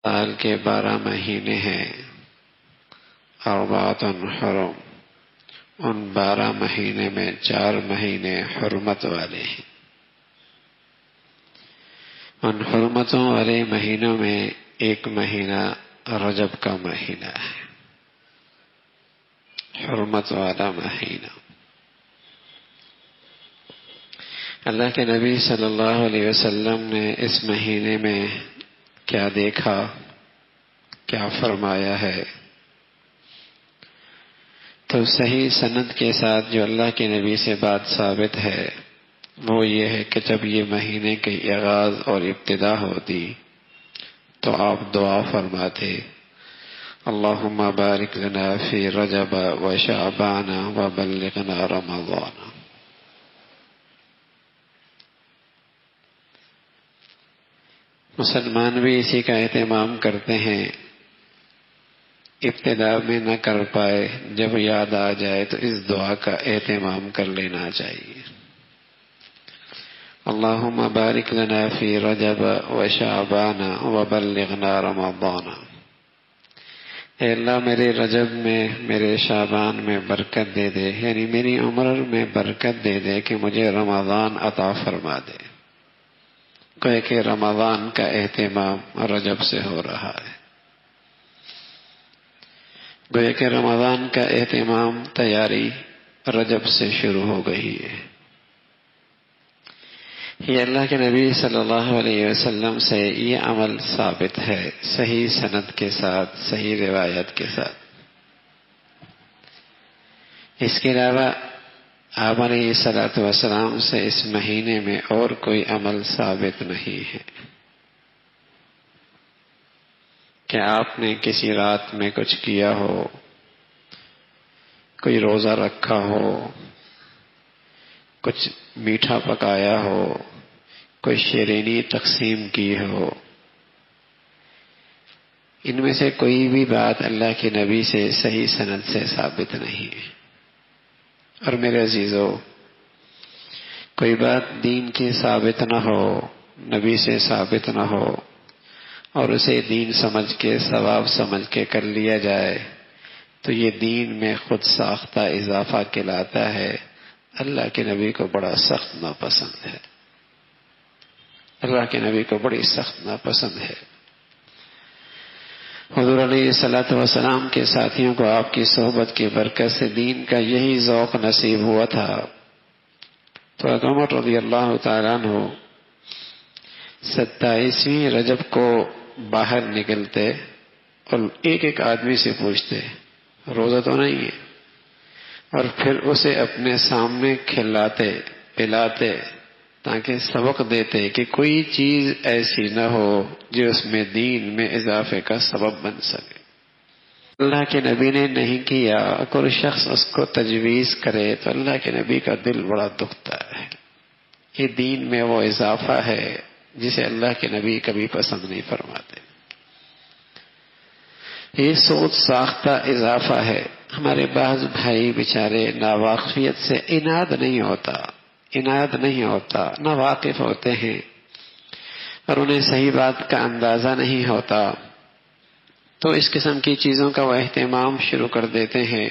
سال کے 12 مہینے ہیں، اربعۃ حرم، ان 12 مہینے میں 4 مہینے حرمت والے ہیں۔ ان حرمتوں والے مہینوں میں ایک مہینہ رجب کا مہینہ ہے، حرمت والا مہینہ۔ اللہ کے نبی صلی اللہ علیہ وسلم نے اس مہینے میں کیا دیکھا، کیا فرمایا ہے، تو صحیح سند کے ساتھ جو اللہ کے نبی سے بات ثابت ہے وہ یہ ہے کہ جب یہ مہینے کی آغاز اور ابتدا ہوتی تو آپ دعا فرماتے، اللہم بارک لنا فی رجب و شعبان و بلغنا رمضان۔ مسلمان بھی اسی کا اہتمام کرتے ہیں، ابتدا میں نہ کر پائے، جب یاد آ جائے تو اس دعا کا اہتمام کر لینا چاہیے۔ اللہم بارک لنا فی رجب و شعبان و بلغنا رمضان۔ اے اللہ میرے رجب میں، میرے شعبان میں برکت دے دے، یعنی میری عمر میں برکت دے دے کہ مجھے رمضان عطا فرما دے۔ گویا کہ رمضان کا اہتمام رجب سے ہو رہا ہے، گویا کہ رمضان کا اہتمام تیاری رجب سے شروع ہو گئی ہے۔ یہ اللہ کے نبی صلی اللہ علیہ وسلم سے یہ عمل ثابت ہے، صحیح سند کے ساتھ، صحیح روایت کے ساتھ۔ اس کے علاوہ آپ علیہ الصلوۃ والسلام سے اس مہینے میں اور کوئی عمل ثابت نہیں ہے کہ آپ نے کسی رات میں کچھ کیا ہو، کوئی روزہ رکھا ہو، کچھ میٹھا پکایا ہو، کوئی شیرینی تقسیم کی ہو۔ ان میں سے کوئی بھی بات اللہ کے نبی سے صحیح سند سے ثابت نہیں ہے۔ اور میرے عزیزو، کوئی بات دین کی ثابت نہ ہو، نبی سے ثابت نہ ہو، اور اسے دین سمجھ کے، ثواب سمجھ کے کر لیا جائے تو یہ دین میں خود ساختہ اضافہ کہلاتا ہے۔ اللہ کے نبی کو بڑا سخت ناپسند ہے، اللہ کے نبی کو بڑی سخت ناپسند ہے۔ حضور علیہ الصلوۃ والسلام کے ساتھیوں کو آپ کی صحبت کی برکت سے دین کا یہی ذوق نصیب ہوا تھا، تو عمر رضی اللہ تعالیٰ عنہ 27ویں رجب کو باہر نکلتے اور ایک ایک آدمی سے پوچھتے روزہ تو نہیں ہے، اور پھر اسے اپنے سامنے کھلاتے پلاتے تاکہ سبق دیتے کہ کوئی چیز ایسی نہ ہو جو اس میں دین میں اضافے کا سبب بن سکے۔ اللہ کے نبی نے نہیں کیا، کوئی شخص اس کو تجویز کرے تو اللہ کے نبی کا دل بڑا دکھتا ہے۔ یہ دین میں وہ اضافہ ہے جسے اللہ کے نبی کبھی پسند نہیں فرماتے۔ یہ سوچ ساختہ اضافہ ہے۔ ہمارے بعض بھائی بیچارے ناواقفیت سے عناد نہیں ہوتا، ناواقف ہوتے ہیں اور انہیں صحیح بات کا اندازہ نہیں ہوتا، تو اس قسم کی چیزوں کا وہ اہتمام شروع کر دیتے ہیں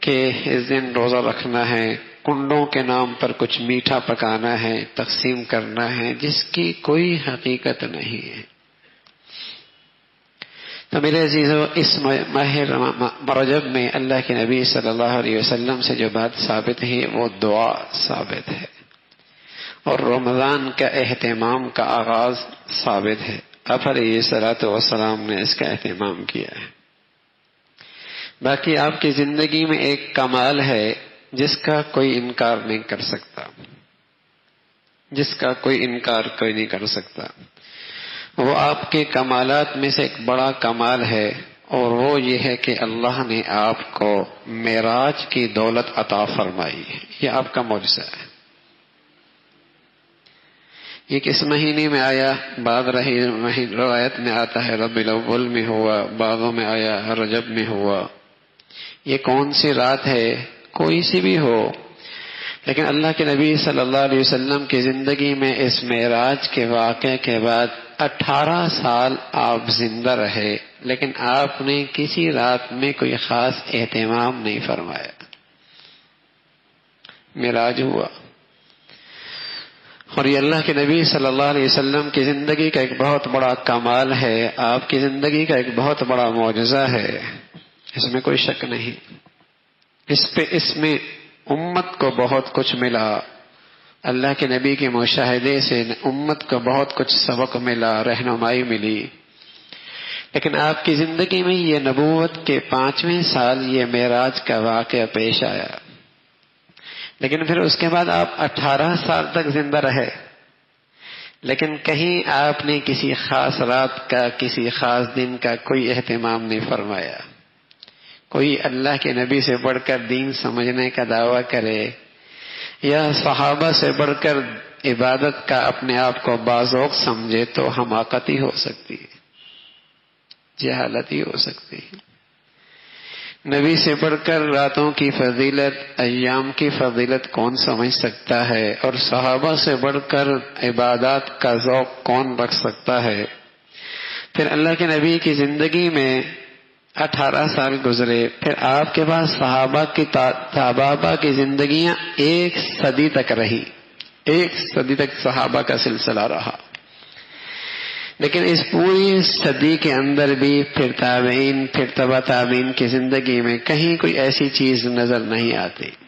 کہ اس دن روزہ رکھنا ہے، کنڈوں کے نام پر کچھ میٹھا پکانا ہے، تقسیم کرنا ہے، جس کی کوئی حقیقت نہیں ہے۔ تو میرے عزیزو، اس ماہ رجب میں اللہ کے نبی صلی اللہ علیہ وسلم سے جو بات ثابت ہے وہ دعا ثابت ہے، اور رمضان کا اہتمام کا آغاز ثابت ہے۔ آپ علیہ الصلوۃ والسلام نے اس کا اہتمام کیا ہے۔ باقی آپ کی زندگی میں ایک کمال ہے جس کا کوئی انکار نہیں کر سکتا، جس کا کوئی انکار کوئی نہیں کر سکتا۔ وہ آپ کے کمالات میں سے ایک بڑا کمال ہے، اور وہ یہ ہے کہ اللہ نے آپ کو معراج کی دولت عطا فرمائی ہے۔ یہ آپ کا معجزہ ہے۔ یہ کس مہینے میں آیا؟ بعض روایت میں آتا ہے ربیع الاول میں ہوا، بعضوں میں آیا رجب میں ہوا۔ یہ کون سی رات ہے؟ کوئی سی بھی ہو، لیکن اللہ کے نبی صلی اللہ علیہ وسلم کی زندگی میں اس معراج کے واقعے کے بعد 18 سال آپ زندہ رہے، لیکن آپ نے کسی رات میں کوئی خاص اہتمام نہیں فرمایا. معراج ہوا، اور یہ اللہ کے نبی صلی اللہ علیہ وسلم کی زندگی کا ایک بہت بڑا کمال ہے، آپ کی زندگی کا ایک بہت بڑا معجزہ ہے، اس میں کوئی شک نہیں. اس میں امت کو بہت کچھ ملا، اللہ کے نبی کے مشاہدے سے امت کو بہت کچھ سبق ملا، رہنمائی ملی. لیکن آپ کی زندگی میں یہ نبوت کے 5ویں سال یہ معراج کا واقعہ پیش آیا، لیکن پھر اس کے بعد آپ 18 سال تک زندہ رہے، لیکن کہیں آپ نے کسی خاص رات کا، کسی خاص دن کا کوئی اہتمام نہیں فرمایا. کوئی اللہ کے نبی سے بڑھ کر دین سمجھنے کا دعویٰ کرے یا صحابہ سے بڑھ کر عبادت کا اپنے آپ کو باذوق سمجھے تو حماقت ہی ہو سکتی ہے، جہالت ہی ہو سکتی ہے. نبی سے بڑھ کر راتوں کی فضیلت، ایام کی فضیلت کون سمجھ سکتا ہے، اور صحابہ سے بڑھ کر عبادات کا ذوق کون رکھ سکتا ہے. پھر اللہ کے نبی کی زندگی میں 18 سال گزرے، پھر آپ کے پاس صحابہ کی زندگیاں 1 صدی تک رہی، 1 صدی تک صحابہ کا سلسلہ رہا. لیکن اس پوری صدی کے اندر بھی پھر تابعین، پھر تبع تابعین کی زندگی میں کہیں کوئی ایسی چیز نظر نہیں آتی